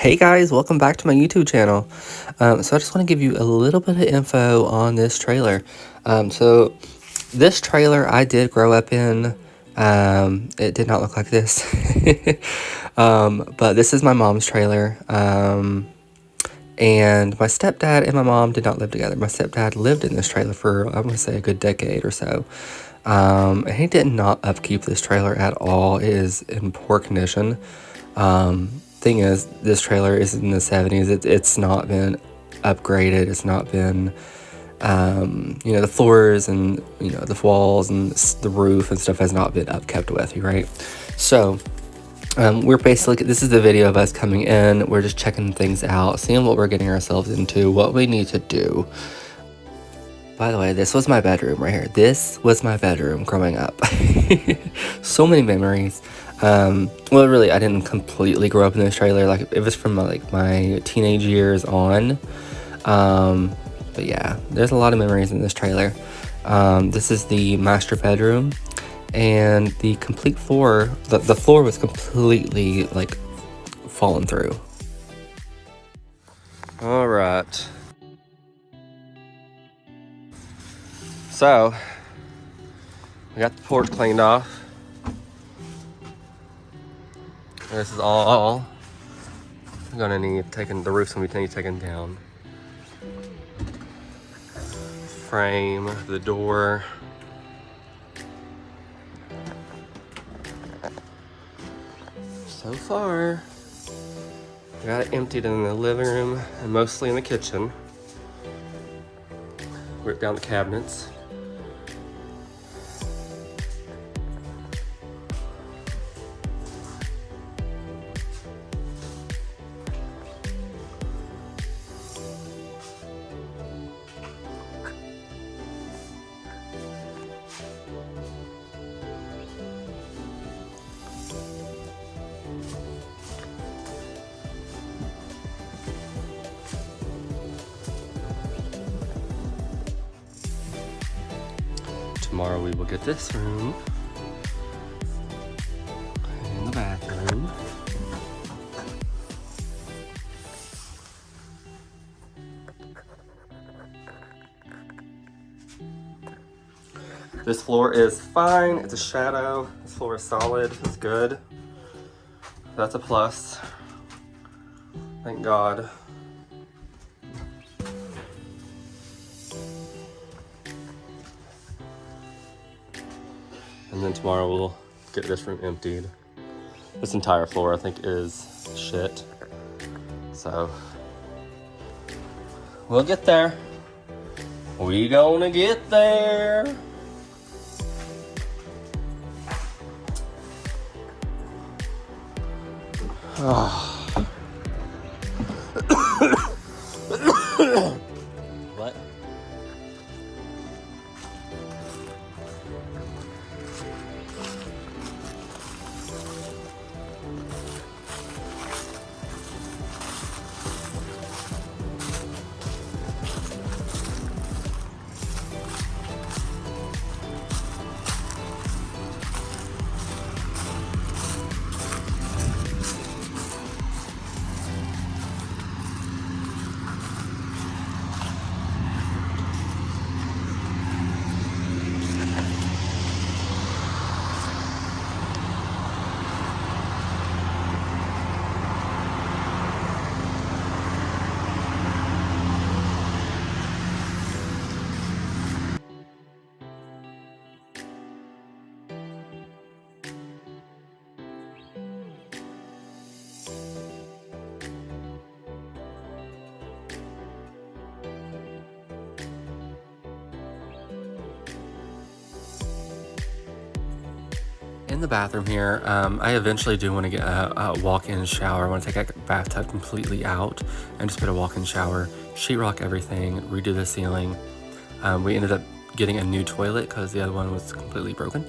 Hey guys, welcome back to my YouTube channel. So I just want to give you a little bit of info on this trailer. So this trailer I did grow up in. It did not look like this. But this is my mom's trailer. And my stepdad and my mom did not live together. My stepdad lived in this trailer for, I want to say, a good decade or so. And he did not upkeep this trailer at all. It is in poor condition. Thing is, this trailer is in the 70s. It's not been upgraded. It's not been, the floors and, the walls and the roof and stuff has not been upkept with, right? So, we're basically, this is the video of us coming in. We're just checking things out, seeing what we're getting ourselves into, what we need to do. By the way, this was my bedroom right here. This was my bedroom growing up. So many memories. Well, really, I didn't completely grow up in this trailer. Like, it was from my teenage years on. But yeah, there's a lot of memories in this trailer. This is the master bedroom, and the complete floor. The floor was completely fallen through. All right. So, we got the porch cleaned off. This is all I'm gonna need taken. The roof's gonna be taken down. Frame, the door. So far, we got it emptied in the living room and mostly in the kitchen. Ripped down the cabinets. Tomorrow we will get this room and the bathroom. This floor is fine. It's a shadow. This floor is solid. It's good. That's a plus. Thank God. And then tomorrow we'll get this room emptied. This entire floor I think is shit. So we'll get there. We gonna get there. What? In the bathroom here, I eventually do want to get a walk-in shower. I want to take that bathtub completely out and just put a walk-in shower, sheetrock everything, redo the ceiling. We ended up getting a new toilet because the other one was completely broken.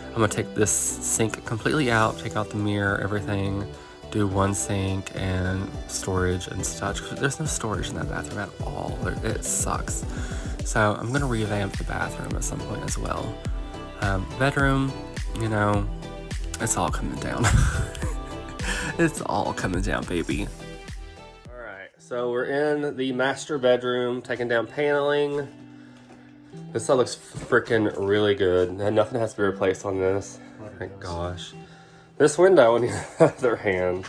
I'm going to take this sink completely out, take out the mirror, everything, do one sink and storage and such. There's no storage in that bathroom at all. It sucks. So I'm going to revamp the bathroom at some point as well. Bedroom, it's all coming down. It's all coming down, baby. So we're in the master bedroom, taking down paneling. This stuff looks freaking really good. And nothing has to be replaced on this. Thank gosh. This window, on the other hand,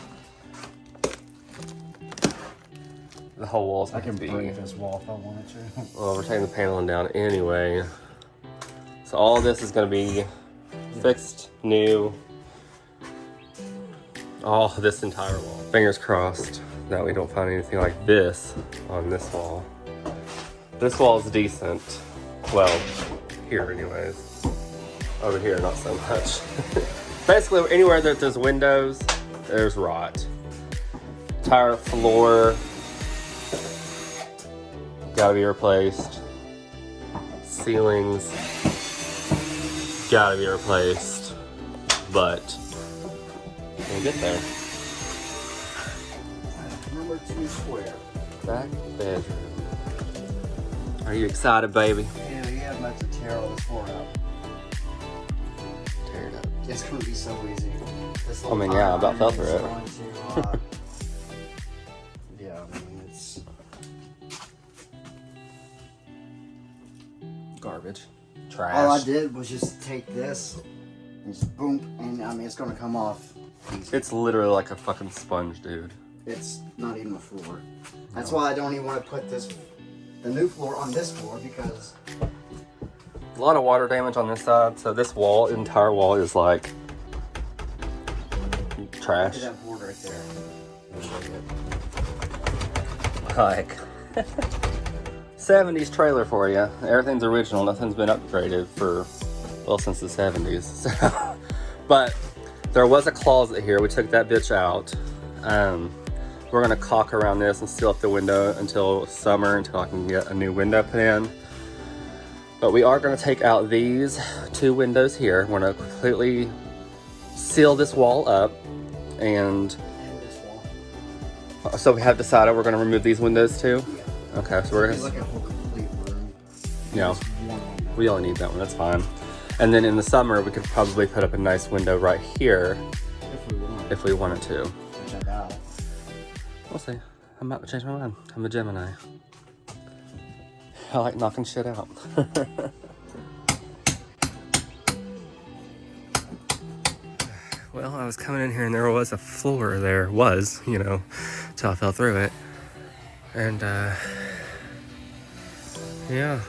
the whole wall's I can break this wall if I wanted to. Well, we're taking the paneling down anyway. So all this is going to be fixed, new. All this entire wall. Fingers crossed that we don't find anything like this on this wall. This wall is decent. Well, here anyways. Over here, not so much. Basically, anywhere that there's windows, there's rot. Entire floor gotta be replaced. Ceilings gotta be replaced. But we'll get there. Number 2 square. Back bedroom. Are you excited, baby? Yeah, yeah, I'm about to tear all this floor out. Tear it up. It's gonna be so easy. This I mean, yeah, I about fell through it. Yeah, I mean, it's Garbage. Trash. all I did was just take this and just boom, and I mean, it's gonna come off easy. It's literally like a fucking sponge, dude. It's not even a floor. That's why I don't even want to put the new floor on this floor, because A lot of water damage on this side, so this wall, entire wall, is like trash. look at that board right there. Like 70s trailer for you. Everything's original. Nothing's been upgraded for, well, since the 70s. So, but there was a closet here. We took that bitch out. We're gonna caulk around this and seal up the window until summer, until I can get a new window put in. But we are gonna take out these 2 windows here. We're gonna completely seal this wall up, and this wall. so we have decided we're gonna remove these windows too. Yeah. Okay, so we're It's gonna, like a whole complete room. yeah, Just one window. we only need that one, that's fine. And then in the summer, we could probably put up a nice window right here If we want. if we wanted to. Which I doubt. We'll see. I'm about to change my mind. I'm a Gemini. I like knocking shit out. Well, I was coming in here and there was a floor there. Was, you know, till I fell through it. And, yeah.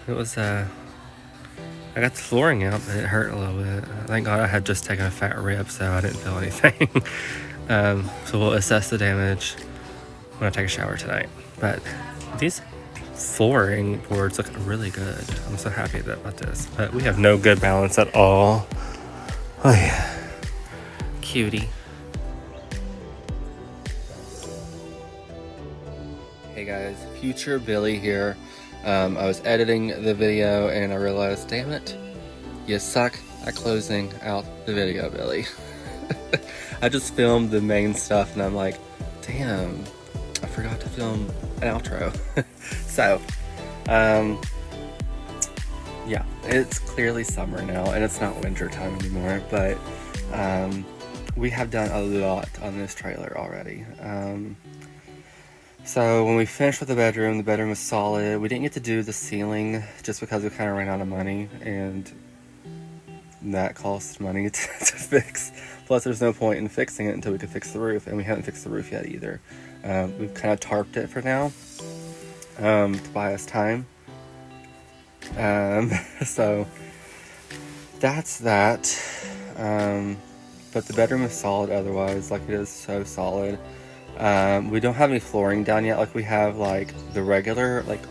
It was, I got the flooring out, but it hurt a little bit. Thank God I had just taken a fat rib, so I didn't feel anything. So we'll assess the damage when I take a shower tonight. But these flooring boards look really good. I'm so happy about this. But we have no good balance at all. Oh yeah. Cutie. Hey guys, future Billy here. I was editing the video and I realized, damn it, you suck at closing out the video, Billy. I just filmed the main stuff and I'm like, damn, I forgot to film an outro. So, yeah, it's clearly summer now and it's not winter time anymore, but we have done a lot on this trailer already. So when we finished with the bedroom was solid. We didn't get to do the ceiling just because we kind of ran out of money, and that cost money to fix. Plus there's no point in fixing it until we could fix the roof, and we haven't fixed the roof yet either. We've kind of tarped it for now, to buy us time. So that's that. But the bedroom is solid otherwise, like it is so solid. We don't have any flooring down yet, like we have like the regular like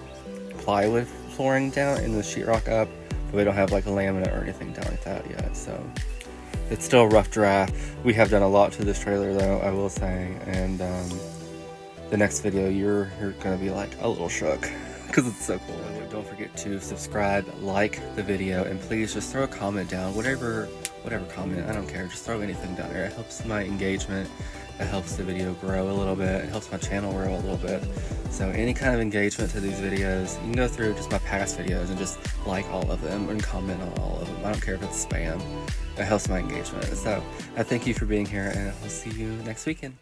plywood flooring down and the sheetrock up, but we don't have like a laminate or anything down like that yet, so it's still a rough draft. We have done a lot to this trailer though, I will say, and the next video you're gonna be like a little shook because it's so cool. Don't forget to subscribe, like the video, and please just throw a comment down, whatever comment, I don't care, just throw anything down there. It helps my engagement, it helps the video grow a little bit, it helps my channel grow a little bit. So any kind of engagement to these videos, you can go through just my past videos and just like all of them and comment on all of them. I don't care if it's spam, it helps my engagement. So I thank you for being here, and I'll see you next weekend.